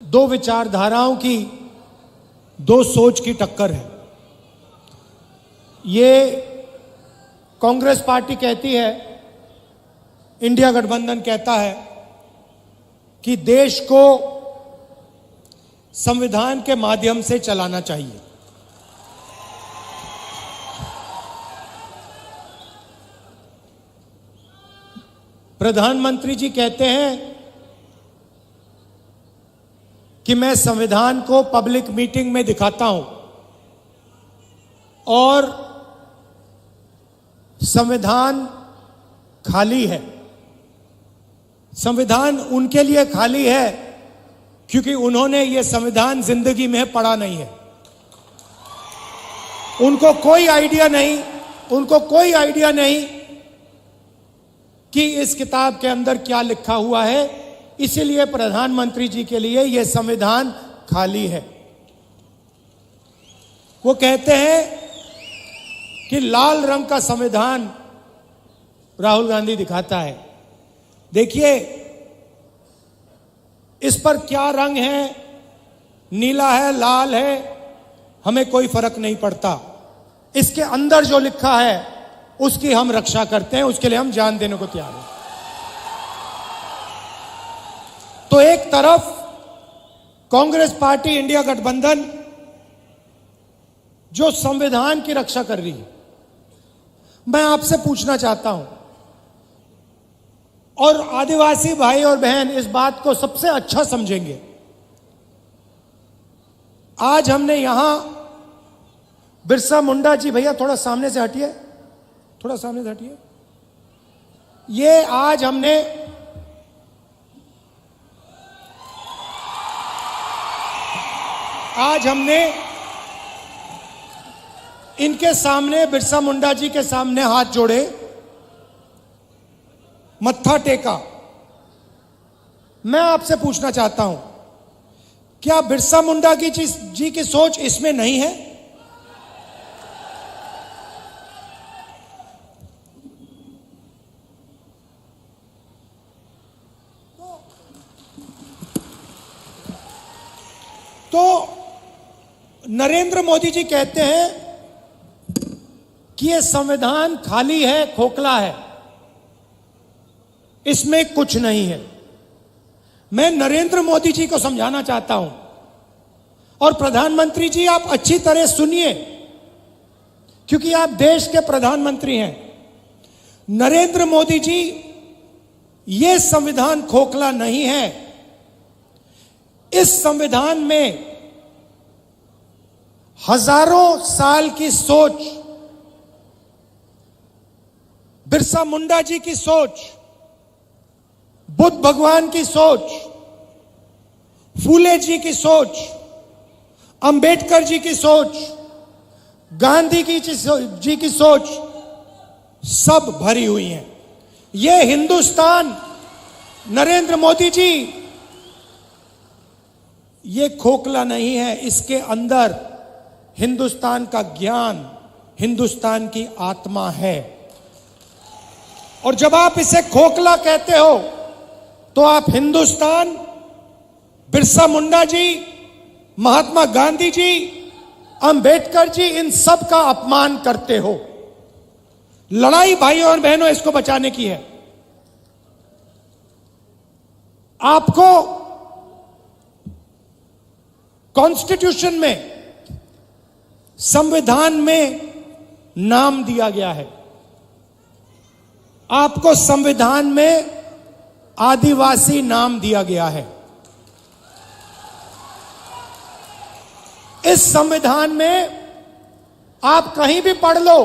दो विचारधाराओं की, दो सोच की टक्कर है। ये कांग्रेस पार्टी कहती है, इंडिया गठबंधन कहता है कि देश को संविधान के माध्यम से चलाना चाहिए। प्रधानमंत्री जी कहते हैं कि मैं संविधान को पब्लिक मीटिंग में दिखाता हूं और संविधान खाली है। संविधान उनके लिए खाली है क्योंकि उन्होंने ये संविधान जिंदगी में पढ़ा नहीं है। उनको कोई आइडिया नहीं कि इस किताब के अंदर क्या लिखा हुआ है। इसीलिए प्रधानमंत्री जी के लिए यह संविधान खाली है। वो कहते हैं कि लाल रंग का संविधान राहुल गांधी दिखाता है। देखिए, इस पर क्या रंग है, नीला है, लाल है, हमें कोई फर्क नहीं पड़ता। इसके अंदर जो लिखा है उसकी हम रक्षा करते हैं, उसके लिए हम जान देने को तैयार हैं। तो एक तरफ कांग्रेस पार्टी, इंडिया गठबंधन जो संविधान की रक्षा कर रही है, मैं आपसे पूछना चाहता हूं, और आदिवासी भाई और बहन इस बात को सबसे अच्छा समझेंगे। आज हमने यहां बिरसा मुंडा जी, भैया थोड़ा सामने से हटिए, थोड़ा सामने से हटिए। ये आज हमने इनके सामने, बिरसा मुंडा जी के सामने हाथ जोड़े, मत्था टेका। मैं आपसे पूछना चाहता हूं, क्या बिरसा मुंडा जी की सोच इसमें नहीं है? तो नरेंद्र मोदी जी कहते हैं कि यह संविधान खाली है, खोखला है, इसमें कुछ नहीं है। मैं नरेंद्र मोदी जी को समझाना चाहता हूं, और प्रधानमंत्री जी आप अच्छी तरह सुनिए, क्योंकि आप देश के प्रधानमंत्री हैं। नरेंद्र मोदी जी, यह संविधान खोखला नहीं है। इस संविधान में हजारों साल की सोच, बिरसा मुंडा जी की सोच, बुद्ध भगवान की सोच, फूले जी की सोच, अंबेडकर जी की सोच, गांधी जी की सोच सब भरी हुई है। यह हिंदुस्तान, नरेंद्र मोदी जी, ये खोखला नहीं है। इसके अंदर हिंदुस्तान का ज्ञान, हिंदुस्तान की आत्मा है। और जब आप इसे खोखला कहते हो तो आप हिंदुस्तान, बिरसा मुंडा जी, महात्मा गांधी जी, अंबेडकर जी, इन सब का अपमान करते हो। लड़ाई भाइयों और बहनों इसको बचाने की है। आपको कॉन्स्टिट्यूशन में, संविधान में नाम दिया गया है। आपको संविधान में आदिवासी नाम दिया गया है। इस संविधान में आप कहीं भी पढ़ लो,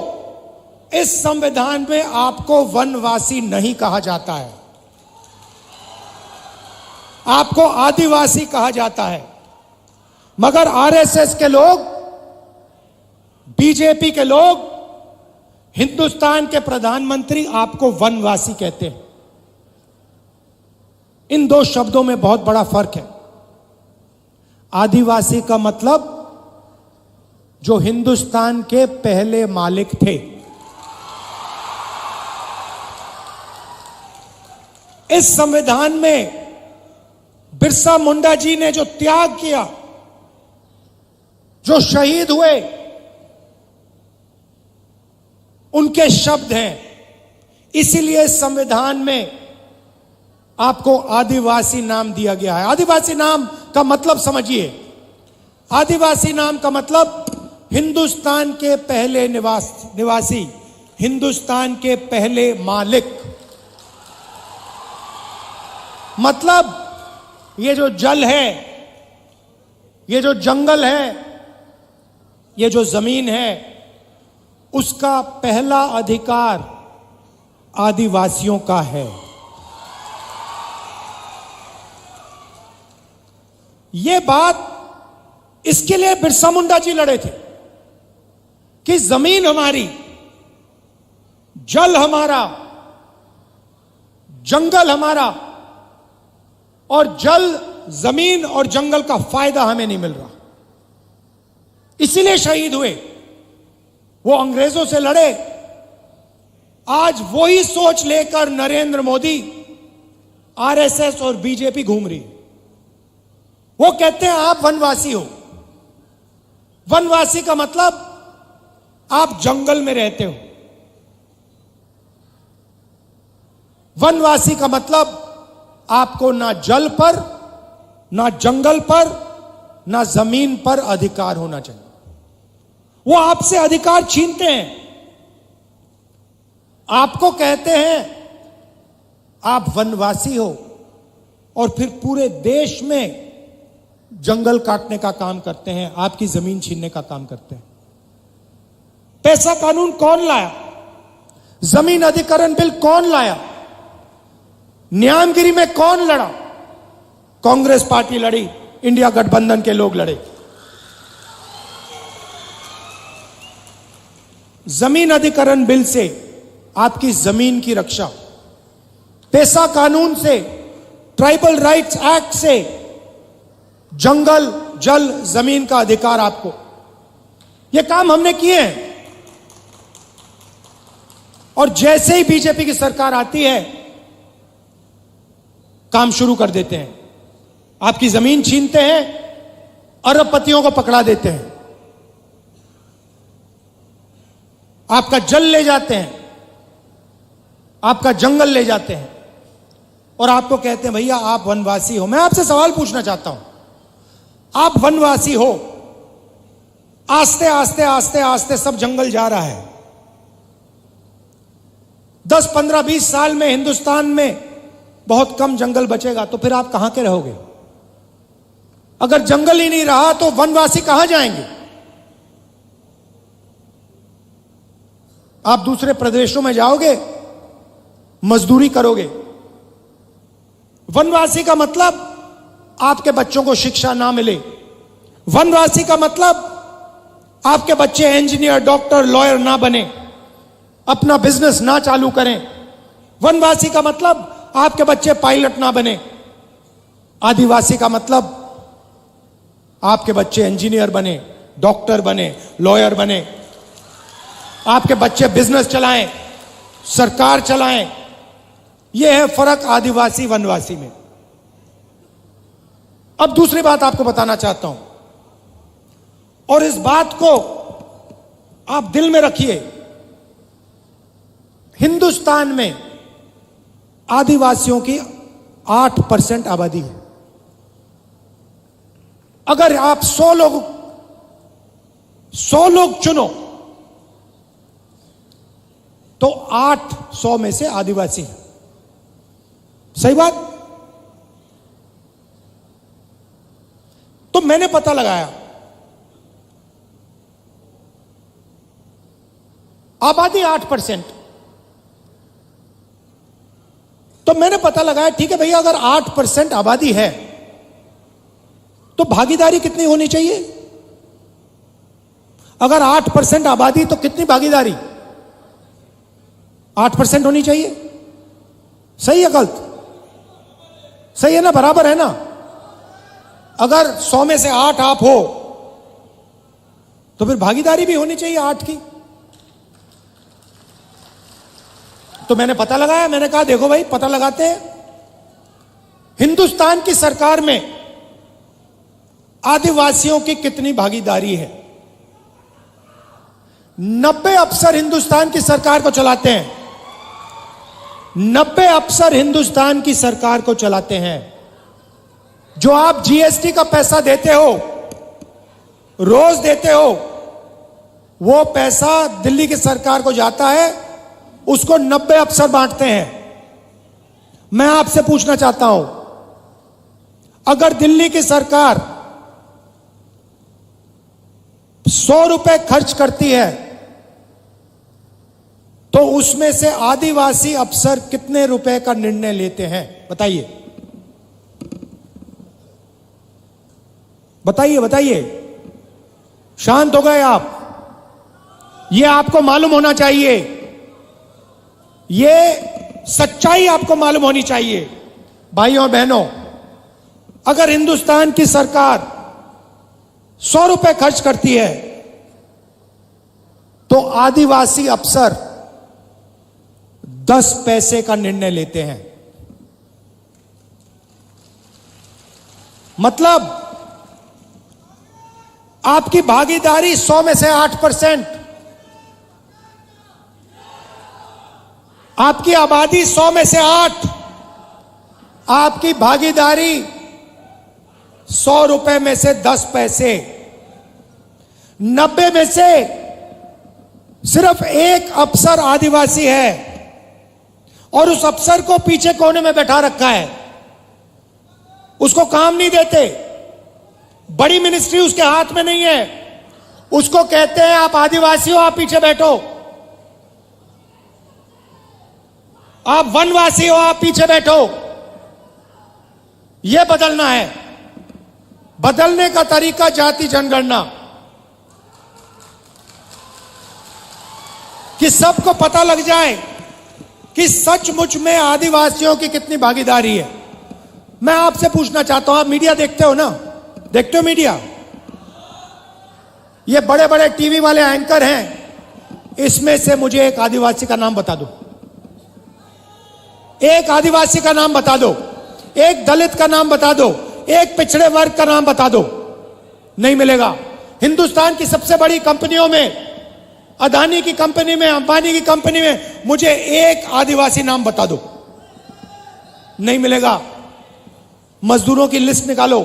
इस संविधान में आपको वनवासी नहीं कहा जाता है, आपको आदिवासी कहा जाता है। मगर आरएसएस के लोग, बीजेपी के लोग, हिंदुस्तान के प्रधानमंत्री आपको वनवासी कहते हैं। इन दो शब्दों में बहुत बड़ा फर्क है। आदिवासी का मतलब जो हिंदुस्तान के पहले मालिक थे। इस संविधान में बिरसा मुंडा जी ने जो त्याग किया, जो शहीद हुए, उनके शब्द हैं। इसीलिए संविधान में आपको आदिवासी नाम दिया गया है। आदिवासी नाम का मतलब समझिए। आदिवासी नाम का मतलब हिंदुस्तान के पहले निवासी, हिंदुस्तान के पहले मालिक। मतलब ये जो जल है, ये जो जंगल है, ये जो जमीन है, उसका पहला अधिकार आदिवासियों का है। ये बात इसके लिए बिरसा मुंडा जी लड़े थे कि जमीन हमारी, जल हमारा, जंगल हमारा, और जल, जमीन और जंगल का फायदा हमें नहीं मिल रहा। इसीलिए शहीद हुए। वो अंग्रेजों से लड़े। आज वही सोच लेकर नरेंद्र मोदी, आरएसएस और बीजेपी घूम रही। वो कहते हैं आप वनवासी हो। वनवासी का मतलब आप जंगल में रहते हो। वनवासी का मतलब आपको ना जल पर, ना जंगल पर, ना जमीन पर अधिकार होना चाहिए। वो आपसे अधिकार छीनते हैं। आपको कहते हैं आप वनवासी हो, और फिर पूरे देश में जंगल काटने का काम करते हैं, आपकी जमीन छीनने का काम करते हैं। पैसा कानून कौन लाया? जमीन अधिग्रहण बिल कौन लाया? न्यायगिरी में कौन लड़ा? कांग्रेस पार्टी लड़ी, इंडिया गठबंधन के लोग लड़े। जमीन अधिग्रहण बिल से आपकी जमीन की रक्षा, पैसा कानून से, ट्राइबल राइट्स एक्ट से जंगल, जल, जमीन का अधिकार आपको। यह काम हमने किए हैं। और जैसे ही बीजेपी की सरकार आती है, काम शुरू कर देते हैं। आपकी जमीन छीनते हैं, अरबपतियों को पकड़ा देते हैं, आपका जल ले जाते हैं, आपका जंगल ले जाते हैं, और आपको कहते हैं भैया आप वनवासी हो। मैं आपसे सवाल पूछना चाहता हूं, आप वनवासी हो, आस्ते आस्ते आस्ते आस्ते सब जंगल जा रहा है। 10, 15, 20 साल में हिंदुस्तान में बहुत कम जंगल बचेगा, तो फिर आप कहां के रहोगे? अगर जंगल ही नहीं रहा तो वनवासी कहां जाएंगे? आप दूसरे प्रदेशों में जाओगे, मजदूरी करोगे। वनवासी का मतलब आपके बच्चों को शिक्षा ना मिले। वनवासी का मतलब आपके बच्चे इंजीनियर, डॉक्टर, लॉयर ना बने, अपना बिजनेस ना चालू करें। वनवासी का मतलब आपके बच्चे पायलट ना बने। आदिवासी का मतलब आपके बच्चे इंजीनियर बने, डॉक्टर बने, लॉयर बने, आपके बच्चे बिजनेस चलाएं, सरकार चलाएं। यह है फर्क आदिवासी वनवासी में। अब दूसरी बात आपको बताना चाहता हूं, और इस बात को आप दिल में रखिए। हिंदुस्तान में आदिवासियों की 8% आबादी है। अगर आप 100 लोग चुनो तो 800 में से आदिवासी हैं। सही बात? तो मैंने पता लगाया, आबादी 8%। तो मैंने पता लगाया ठीक है भैया, अगर 8% आबादी है तो भागीदारी कितनी होनी चाहिए? अगर 8% आबादी तो कितनी भागीदारी? 8% होनी चाहिए। सही है गलत? सही है ना? बराबर है ना? अगर 100 में से 8 आप हो तो फिर भागीदारी भी होनी चाहिए 8 की। तो मैंने पता लगाया, मैंने कहा देखो भाई पता लगाते हैं। हिंदुस्तान की सरकार में आदिवासियों की कितनी भागीदारी है? 90 अफसर हिंदुस्तान की सरकार को चलाते हैं। 90 अफसर हिंदुस्तान की सरकार को चलाते हैं। जो आप जीएसटी का पैसा देते हो, रोज देते हो, वो पैसा दिल्ली की सरकार को जाता है, उसको 90 अफसर बांटते हैं। मैं आपसे पूछना चाहता हूं, अगर दिल्ली की सरकार 100 रुपए खर्च करती है तो उसमें से आदिवासी अफसर कितने रुपए का निर्णय लेते हैं? बताइए बताइए बताइए। शांत हो गए आप? यह आपको मालूम होना चाहिए, यह सच्चाई आपको मालूम होनी चाहिए। भाइयों और बहनों, अगर हिंदुस्तान की सरकार 100 रुपए खर्च करती है तो आदिवासी अफसर 10 पैसे का निर्णय लेते हैं। मतलब आपकी भागीदारी 100 में से 8%, आपकी आबादी 100 में से 8, आपकी भागीदारी 100 रुपए में से 10 पैसे। 90 में से सिर्फ एक अफसर आदिवासी है और उस अफसर को पीछे कोने में बैठा रखा है, उसको काम नहीं देते। बड़ी मिनिस्ट्री उसके हाथ में नहीं है। उसको कहते हैं आप आदिवासी हो, आप पीछे बैठो। आप वनवासी हो, आप पीछे बैठो। यह बदलना है। बदलने का तरीका जाति जनगणना, कि सबको पता लग जाए कि सचमुच में आदिवासियों की कितनी भागीदारी है। मैं आपसे पूछना चाहता हूं, आप मीडिया देखते हो ना? देखते हो मीडिया? ये बड़े बड़े टीवी वाले एंकर हैं, इसमें से मुझे एक आदिवासी का नाम बता दो। एक आदिवासी का नाम बता दो, एक दलित का नाम बता दो, एक पिछड़े वर्ग का नाम बता दो। नहीं मिलेगा। हिंदुस्तान की सबसे बड़ी कंपनियों में, अदानी की कंपनी में, अंबानी की कंपनी में, मुझे एक आदिवासी नाम बता दो। नहीं मिलेगा। मजदूरों की लिस्ट निकालो,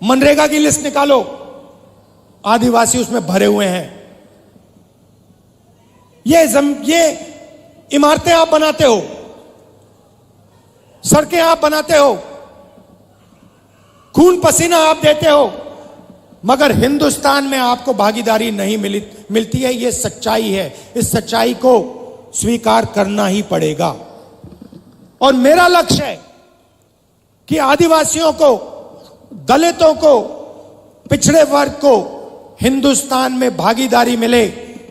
मनरेगा की लिस्ट निकालो, आदिवासी उसमें भरे हुए हैं। ये इमारतें आप बनाते हो, सड़कें आप बनाते हो, खून पसीना आप देते हो, मगर हिंदुस्तान में आपको भागीदारी नहीं मिलती है। यह सच्चाई है। इस सच्चाई को स्वीकार करना ही पड़ेगा। और मेरा लक्ष्य है कि आदिवासियों को, दलितों को, पिछड़े वर्ग को हिंदुस्तान में भागीदारी मिले,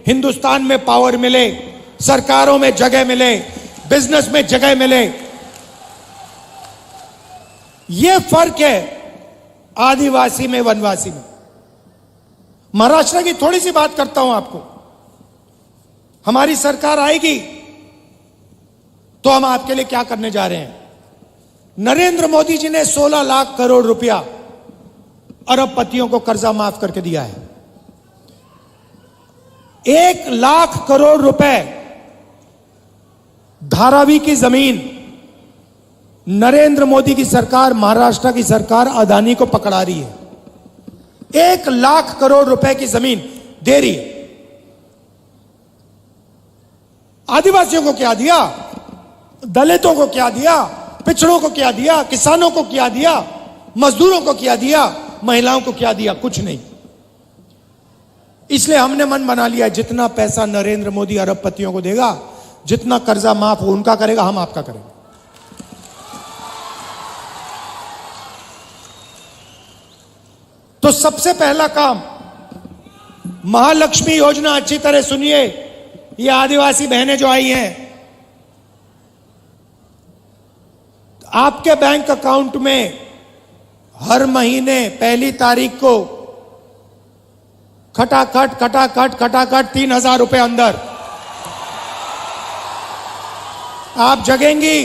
हिंदुस्तान में पावर मिले, सरकारों में जगह मिले, बिजनेस में जगह मिले। यह फर्क है आदिवासी में, वनवासी में। महाराष्ट्र की थोड़ी सी बात करता हूं आपको। हमारी सरकार आएगी तो हम आपके लिए क्या करने जा रहे हैं। नरेंद्र मोदी जी ने 16 लाख करोड़ रुपया अरबपतियों को कर्जा माफ करके दिया है। 1 लाख करोड़ रुपए धारावी की जमीन नरेंद्र मोदी की सरकार, महाराष्ट्र की सरकार अदानी को पकड़ा रही है। 1 लाख करोड़ रुपए की जमीन दे रही है। आदिवासियों को क्या दिया? दलितों को क्या दिया? पिछड़ों को क्या दिया? किसानों को क्या दिया? मजदूरों को क्या दिया? महिलाओं को क्या दिया? कुछ नहीं। इसलिए हमने मन बना लिया, जितना पैसा नरेंद्र मोदी अरबपतियों को देगा, जितना कर्जा माफ उनका करेगा, हम आपका करेंगे। तो सबसे पहला काम, महालक्ष्मी योजना, अच्छी तरह सुनिए। ये आदिवासी बहनें जो आई हैं, आपके बैंक अकाउंट में हर महीने 1 तारीख को खटाखट 3,000 रुपए अंदर आप जगेंगी।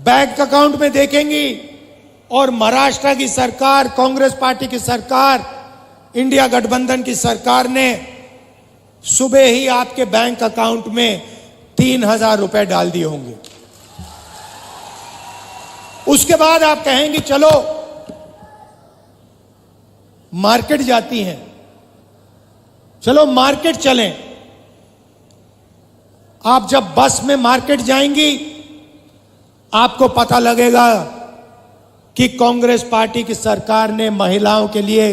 बैंक अकाउंट में देखेंगी और महाराष्ट्र की सरकार, कांग्रेस पार्टी की सरकार, इंडिया गठबंधन की सरकार ने सुबह ही आपके बैंक अकाउंट में 3,000 रुपए डाल दिए होंगे। उसके बाद आप कहेंगे चलो मार्केट जाती हैं, चलो मार्केट चलें। आप जब बस में मार्केट जाएंगी आपको पता लगेगा कि कांग्रेस पार्टी की सरकार ने महिलाओं के लिए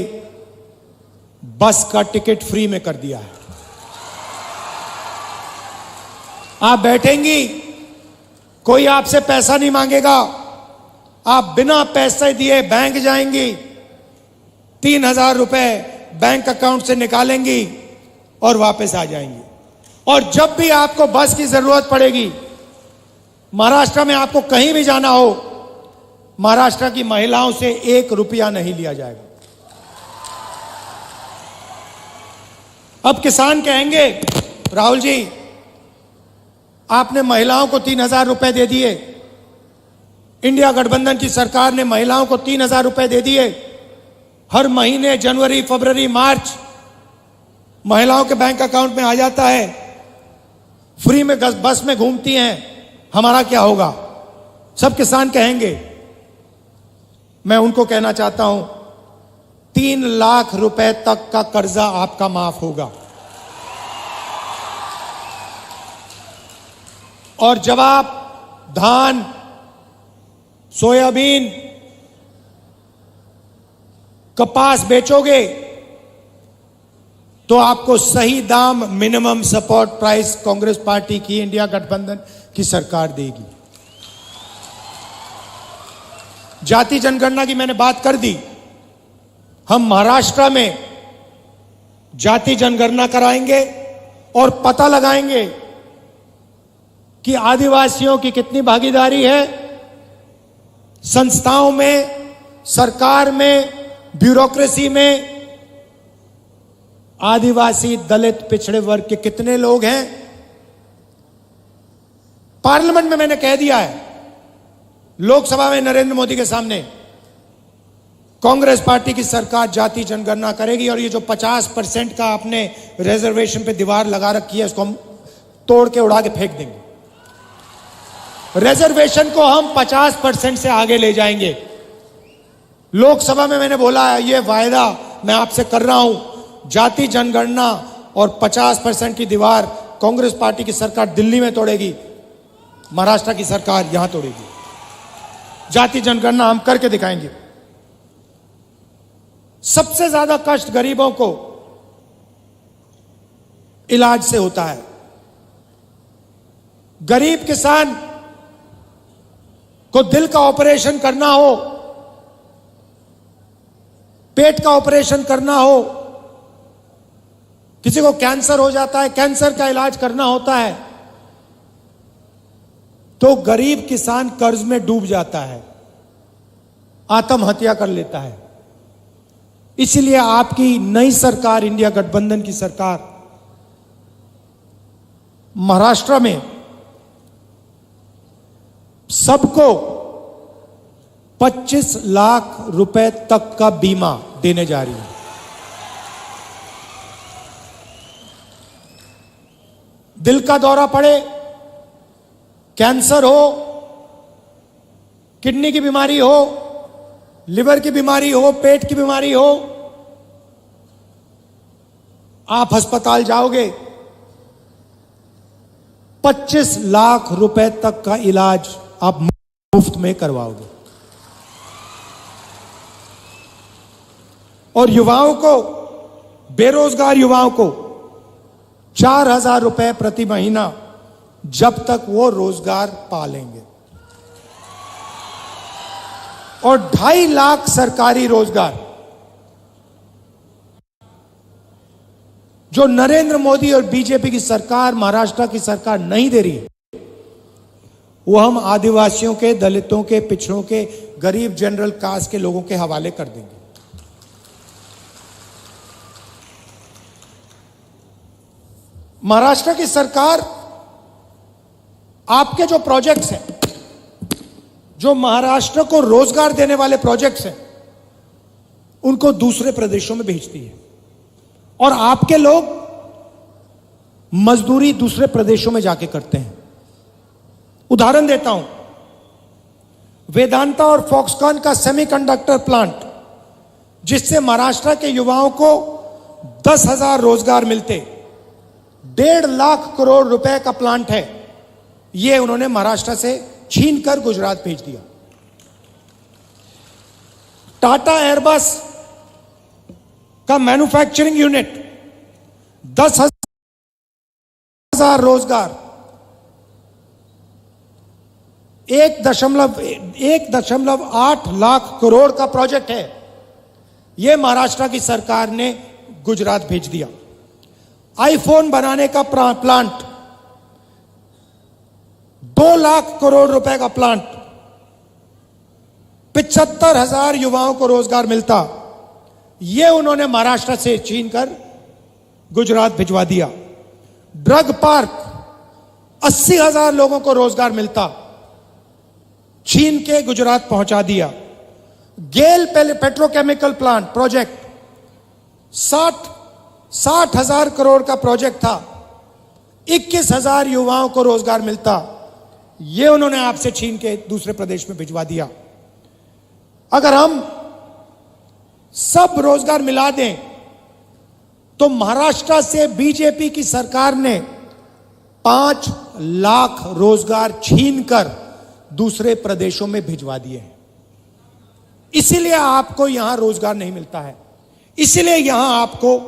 बस का टिकट फ्री में कर दिया है। आप बैठेंगी, कोई आपसे पैसा नहीं मांगेगा, आप बिना पैसे दिए बैंक जाएंगी, 3,000 रुपए बैंक अकाउंट से निकालेंगी और वापस आ जाएंगी। और जब भी आपको बस की जरूरत पड़ेगी, महाराष्ट्र में आपको कहीं भी जाना हो, महाराष्ट्र की महिलाओं से 1 रुपया नहीं लिया जाएगा। अब किसान कहेंगे राहुल जी आपने महिलाओं को 3,000 रुपए दे दिए, इंडिया गठबंधन की सरकार ने महिलाओं को 3,000 रुपए दे दिए, हर महीने जनवरी, फरवरी, मार्च महिलाओं के बैंक अकाउंट में आ जाता है, फ्री में बस में घूमती हैं, हमारा क्या होगा? सब किसान कहेंगे। मैं उनको कहना चाहता हूं 3 लाख रुपए तक का कर्जा आपका माफ होगा। और जब आप धान, सोयाबीन, कपास बेचोगे तो आपको सही दाम, minimum support price Congress party की, इंडिया गठबंधन की सरकार देगी। जाति जनगणना की मैंने बात कर दी। हम महाराष्ट्र में जाति जनगणना कराएंगे और पता लगाएंगे कि आदिवासियों की कितनी भागीदारी है संस्थाओं में, सरकार में, ब्यूरोक्रेसी में। आदिवासी, दलित, पिछड़े वर्ग के कितने लोग हैं। पार्लियामेंट में मैंने कह दिया है, लोकसभा में नरेंद्र मोदी के सामने, कांग्रेस पार्टी की सरकार जाति जनगणना करेगी और ये जो 50% का आपने रिजर्वेशन पे दीवार लगा रखी है उसको हम तोड़ के उड़ा के फेंक देंगे। रिजर्वेशन को हम 50% से आगे ले जाएंगे। लोकसभा में मैंने बोला है, ये वायदा मैं आपसे कर रहा हूं, जाति जनगणना और 50% की दीवार कांग्रेस पार्टी की सरकार दिल्ली में तोड़ेगी, महाराष्ट्र की सरकार यहां तोड़ेगी। जाति जनगणना हम करके दिखाएंगे। सबसे ज्यादा कष्ट गरीबों को इलाज से होता है। गरीब किसान को दिल का ऑपरेशन करना हो, पेट का ऑपरेशन करना हो, किसी को कैंसर हो जाता है, कैंसर का इलाज करना होता है, तो गरीब किसान कर्ज में डूब जाता है, आत्महत्या कर लेता है। इसलिए आपकी नई सरकार, इंडिया गठबंधन की सरकार, महाराष्ट्र में सबको 25 लाख रुपए तक का बीमा देने जा रही है। दिल का दौरा पड़े, कैंसर हो, किडनी की बीमारी हो, लिवर की बीमारी हो, पेट की बीमारी हो, आप अस्पताल जाओगे, 25 लाख रुपए तक का इलाज आप मुफ्त में करवाओगे। और युवाओं को, बेरोजगार युवाओं को 4,000 रुपए प्रति महीना जब तक वो रोजगार पा लेंगे। और 2.5 लाख सरकारी रोजगार जो नरेंद्र मोदी और बीजेपी की सरकार, महाराष्ट्र की सरकार नहीं दे रही है, वो हम आदिवासियों के, दलितों के, पिछड़ों के, गरीब जनरल कास्ट के लोगों के हवाले कर देंगे। महाराष्ट्र की सरकार आपके जो प्रोजेक्ट्स हैं जो महाराष्ट्र को रोजगार देने वाले प्रोजेक्ट्स हैं उनको दूसरे प्रदेशों में भेजती है और आपके लोग मजदूरी दूसरे प्रदेशों में जाके करते हैं। उदाहरण देता हूं, वेदांता और फॉक्सकॉन का सेमीकंडक्टर प्लांट, जिससे महाराष्ट्र के युवाओं को 10,000 रोजगार मिलते, 1.5 लाख करोड़ रुपए का प्लांट है, यह उन्होंने महाराष्ट्र से छीनकर गुजरात भेज दिया। टाटा एयरबस का मैन्युफैक्चरिंग यूनिट 10,000 रोजगार, 1.8 लाख करोड़ का प्रोजेक्ट है, यह महाराष्ट्र की सरकार ने गुजरात भेज दिया। आईफोन बनाने का प्लांट 2 लाख करोड़ रुपए का प्लांट, 75,000 युवाओं को रोजगार मिलता, यह उन्होंने महाराष्ट्र से छीनकर गुजरात भिजवा दिया। ड्रग पार्क 80,000 लोगों को रोजगार मिलता, छीन के गुजरात पहुंचा दिया। गेल पेट्रोकेमिकल प्लांट प्रोजेक्ट 60,000 करोड़ का प्रोजेक्ट था, 21,000 युवाओं को रोजगार मिलता, यह उन्होंने आपसे छीन के दूसरे प्रदेश में भिजवा दिया। अगर हम सब रोजगार मिला दें तो महाराष्ट्र से बीजेपी की सरकार ने 5 लाख रोजगार छीनकर दूसरे प्रदेशों में भिजवा दिए हैं। इसीलिए आपको यहां रोजगार नहीं मिलता है, इसीलिए यहां आपको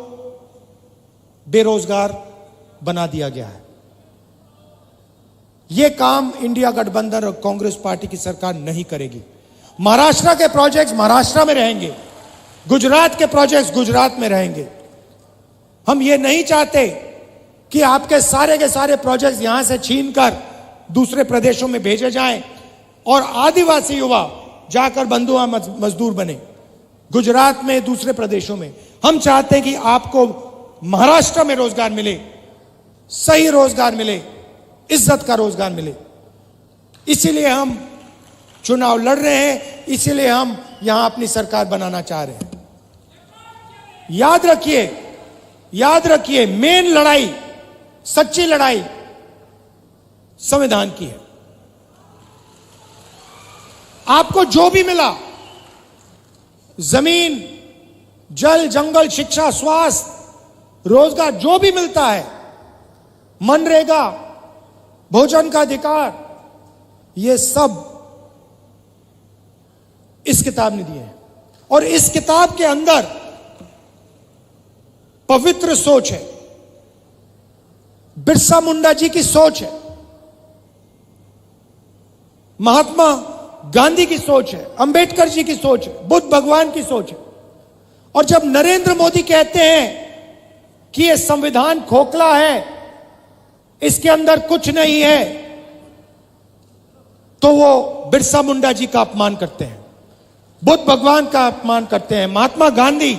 बेरोजगार बना दिया गया है। यह काम इंडिया गठबंधन और कांग्रेस पार्टी की सरकार नहीं करेगी। महाराष्ट्र के प्रोजेक्ट्स महाराष्ट्र में रहेंगे, गुजरात के प्रोजेक्ट्स गुजरात में रहेंगे। हम ये नहीं चाहते कि आपके सारे प्रोजेक्ट्स यहां से छीनकर दूसरे प्रदेशों में भेजे जाएं और आदिवासी युवा जाकर बंधुआ मजदूर बने गुजरात में, दूसरे प्रदेशों में। हम चाहते हैं कि आपको महाराष्ट्र में रोजगार मिले, सही रोजगार मिले, इज्जत का रोजगार मिले। इसीलिए हम चुनाव लड़ रहे हैं, इसीलिए हम यहां अपनी सरकार बनाना चाह रहे हैं। याद रखिए, मेन लड़ाई, सच्ची लड़ाई संविधान की है। आपको जो भी मिला, जमीन, जल, जंगल, शिक्षा, स्वास्थ्य, रोजगार, जो भी मिलता है, मनरेगा, भोजन का अधिकार, ये सब इस किताब ने दिए हैं। और इस किताब के अंदर पवित्र सोच है, बिरसा मुंडा जी की सोच है, महात्मा गांधी की सोच है, अंबेडकर जी की सोच है, बुद्ध भगवान की सोच है। और जब नरेंद्र मोदी कहते हैं कि यह संविधान खोखला है, इसके अंदर कुछ नहीं है, तो वो बिरसा मुंडा जी का अपमान करते हैं, बुद्ध भगवान का अपमान करते हैं, महात्मा गांधी,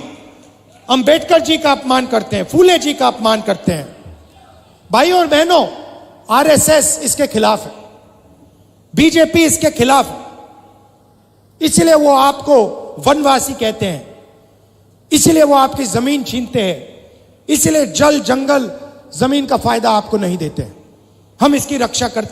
अंबेडकर जी का अपमान करते हैं, फूले जी का अपमान करते हैं। भाइयों और बहनों, आरएसएस इसके खिलाफ है, बीजेपी इसके खिलाफ है। इसलिए वो आपको वनवासी कहते हैं, इसलिए वो आपकी जमीन छीनते हैं, इसलिए जल, जंगल, जमीन का फायदा आपको नहीं देते हैं। हम इसकी रक्षा करते हैं।